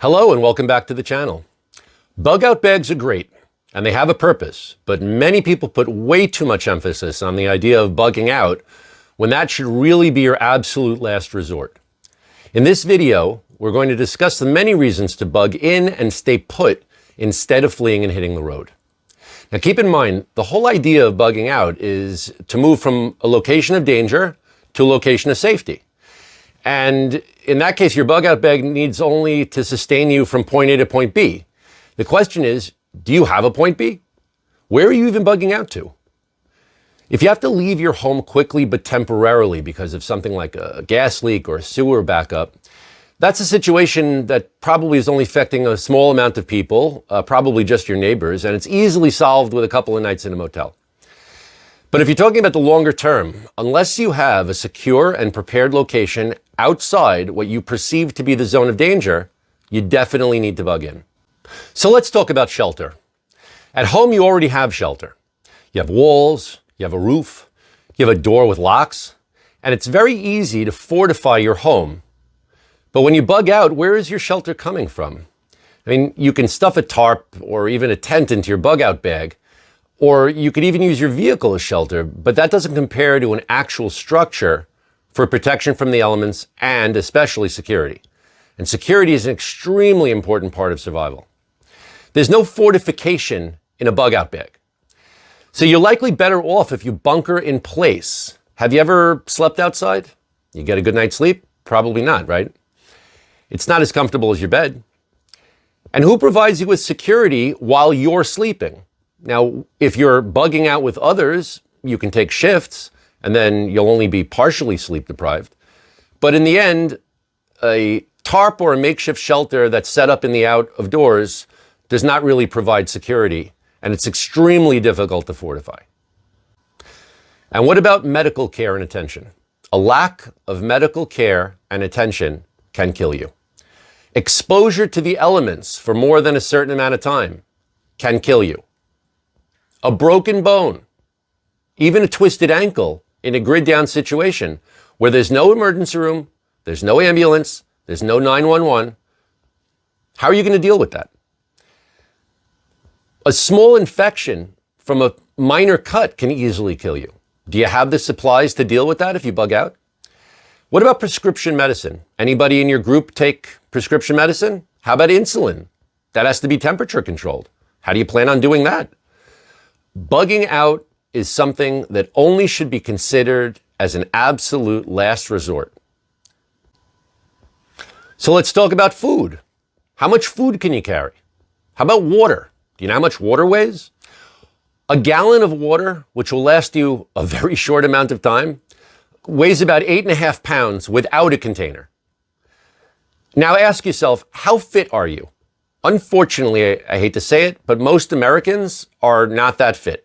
Hello and welcome back to the channel. Bug out bags are great and they have a purpose, but many people put way too much emphasis on the idea of bugging out when that should really be your absolute last resort. In this video, we're going to discuss the many reasons to bug in and stay put instead of fleeing and hitting the road. Now keep in mind, the whole idea of bugging out is to move from a location of danger to a location of safety. And in that case, your bug out bag needs only to sustain you from point A to point B. The question is, do you have a point B? Where are you even bugging out to? If you have to leave your home quickly but temporarily because of something like a gas leak or a sewer backup, that's a situation that probably is only affecting a small amount of people, probably just your neighbors, and it's easily solved with a couple of nights in a motel. But if you're talking about the longer term, unless you have a secure and prepared location outside what you perceive to be the zone of danger, you definitely need to bug in. So let's talk about shelter. At home, you already have shelter. You have walls, you have a roof, you have a door with locks, and it's very easy to fortify your home. But when you bug out, where is your shelter coming from? I mean, you can stuff a tarp or even a tent into your bug out bag, or you could even use your vehicle as shelter, but that doesn't compare to an actual structure for protection from the elements and especially security. And security is an extremely important part of survival. There's no fortification in a bug out bag. So you're likely better off if you bunker in place. Have you ever slept outside? You get a good night's sleep? Probably not, right? It's not as comfortable as your bed. And who provides you with security while you're sleeping? Now, if you're bugging out with others, you can take shifts and then you'll only be partially sleep deprived. But in the end, a tarp or a makeshift shelter that's set up in the out of doors does not really provide security, and it's extremely difficult to fortify. And what about medical care and attention? A lack of medical care and attention can kill you. Exposure to the elements for more than a certain amount of time can kill you. A broken bone, even a twisted ankle in a grid down situation where there's no emergency room, there's no ambulance, there's no 911. How are you going to deal with that? A small infection from a minor cut can easily kill you. Do you have the supplies to deal with that if you bug out? What about prescription medicine? Anybody in your group take prescription medicine? How about insulin? That has to be temperature controlled. How do you plan on doing that? Bugging out is something that only should be considered as an absolute last resort. So let's talk about food. How much food can you carry? How about water? Do you know how much water weighs? A gallon of water, which will last you a very short amount of time, weighs about 8.5 pounds without a container. Now ask yourself, how fit are you? Unfortunately, I hate to say it, but most Americans are not that fit.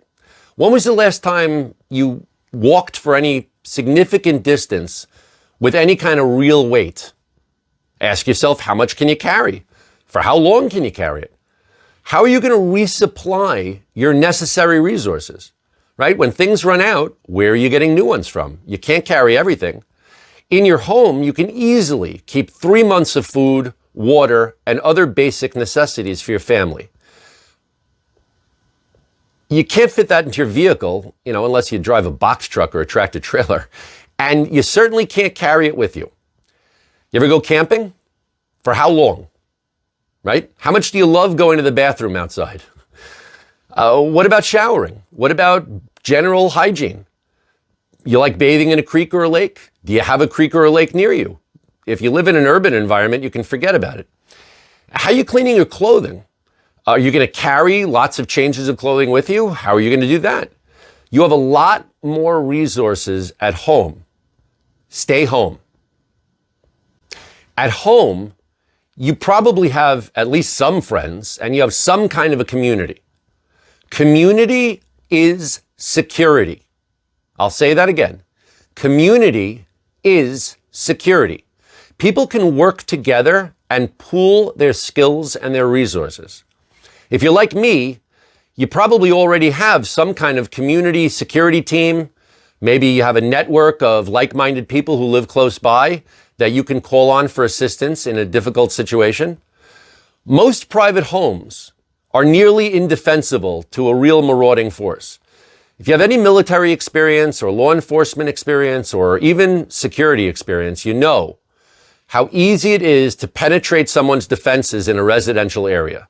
When was the last time you walked for any significant distance with any kind of real weight? Ask yourself, how much can you carry? For how long can you carry it? How are you going to resupply your necessary resources? Right? When things run out, where are you getting new ones from? You can't carry everything. In your home, you can easily keep 3 months of food, water, and other basic necessities for your family. You can't fit that into your vehicle, unless you drive a box truck or a tractor trailer. And you certainly can't carry it with you. You ever go camping? For how long? Right? How much do you love going to the bathroom outside? What about showering? What about general hygiene? You like bathing in a creek or a lake? Do you have a creek or a lake near you? If you live in an urban environment, you can forget about it. How are you cleaning your clothing? Are you going to carry lots of changes of clothing with you? How are you going to do that? You have a lot more resources at home. Stay home. At home, you probably have at least some friends and you have some kind of a community. Community is security. I'll say that again. Community is security. People can work together and pool their skills and their resources. If you're like me, you probably already have some kind of community security team. Maybe you have a network of like-minded people who live close by that you can call on for assistance in a difficult situation. Most private homes are nearly indefensible to a real marauding force. If you have any military experience or law enforcement experience or even security experience, you know how easy it is to penetrate someone's defenses in a residential area.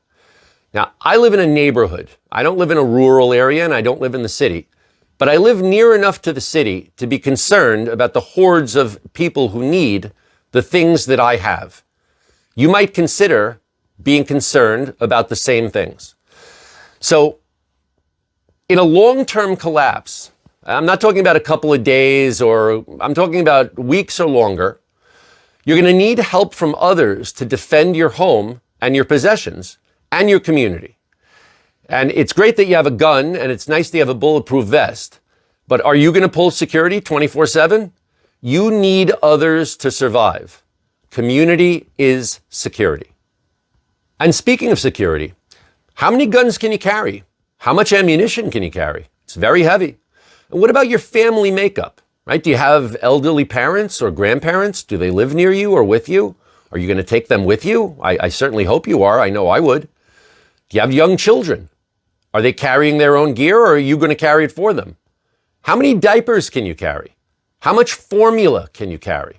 Now, I live in a neighborhood. I don't live in a rural area and I don't live in the city, but I live near enough to the city to be concerned about the hordes of people who need the things that I have. You might consider being concerned about the same things. So, in a long-term collapse, I'm not talking about a couple of days or I'm talking about weeks or longer, you're going to need help from others to defend your home and your possessions and your community. And it's great that you have a gun and it's nice that you have a bulletproof vest, but are you going to pull security 24/7? You need others to survive. Community is security. And speaking of security, how many guns can you carry? How much ammunition can you carry? It's very heavy. And what about your family makeup, right? Do you have elderly parents or grandparents? Do they live near you or with you? Are you going to take them with you? I certainly hope you are. I know I would. Do you have young children? Are they carrying their own gear or are you going to carry it for them? How many diapers can you carry? How much formula can you carry?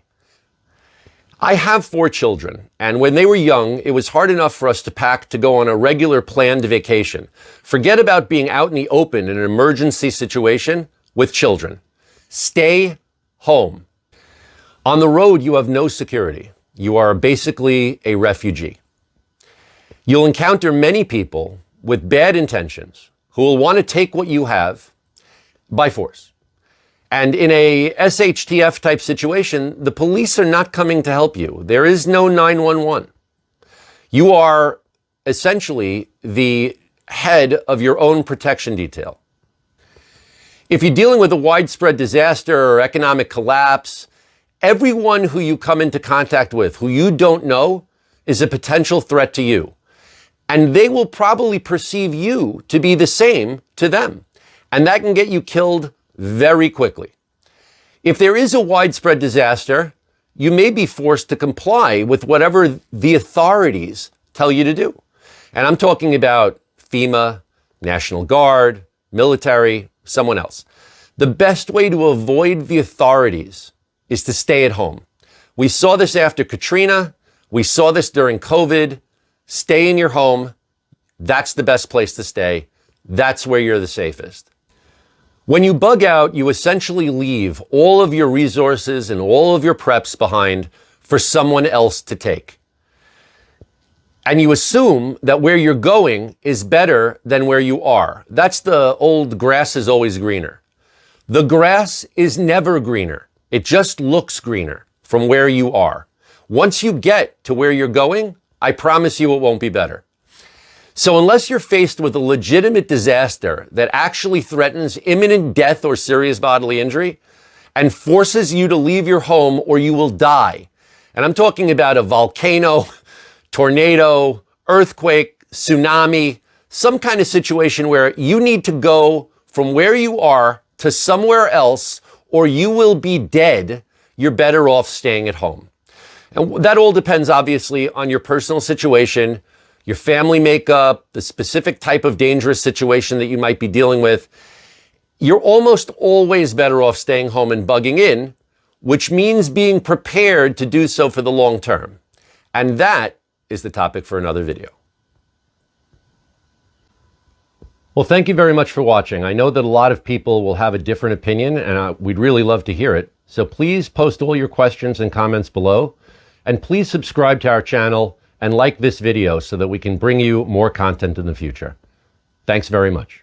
I have 4 children, and when they were young, it was hard enough for us to pack to go on a regular planned vacation. Forget about being out in the open in an emergency situation with children. Stay home. On the road, you have no security. You are basically a refugee. You'll encounter many people with bad intentions who will want to take what you have by force. And in a SHTF type situation, the police are not coming to help you. There is no 911. You are essentially the head of your own protection detail. If you're dealing with a widespread disaster or economic collapse, everyone who you come into contact with, who you don't know, is a potential threat to you. And they will probably perceive you to be the same to them. And that can get you killed very quickly. If there is a widespread disaster, you may be forced to comply with whatever the authorities tell you to do. And I'm talking about FEMA, National Guard, military, someone else. The best way to avoid the authorities is to stay at home. We saw this after Katrina. We saw this during COVID. Stay in your home. That's the best place to stay. That's where you're the safest. When you bug out, you essentially leave all of your resources and all of your preps behind for someone else to take. And you assume that where you're going is better than where you are. That's the old grass is always greener. The grass is never greener. It just looks greener from where you are. Once you get to where you're going, I promise you it won't be better. So unless you're faced with a legitimate disaster that actually threatens imminent death or serious bodily injury and forces you to leave your home or you will die, and I'm talking about a volcano, tornado, earthquake, tsunami, some kind of situation where you need to go from where you are to somewhere else or you will be dead, you're better off staying at home. And that all depends, obviously, on your personal situation, your family makeup, the specific type of dangerous situation that you might be dealing with. You're almost always better off staying home and bugging in, which means being prepared to do so for the long term. And that is the topic for another video. Well, thank you very much for watching. I know that a lot of people will have a different opinion, and we'd really love to hear it. So please post all your questions and comments below. And please subscribe to our channel and like this video so that we can bring you more content in the future. Thanks very much.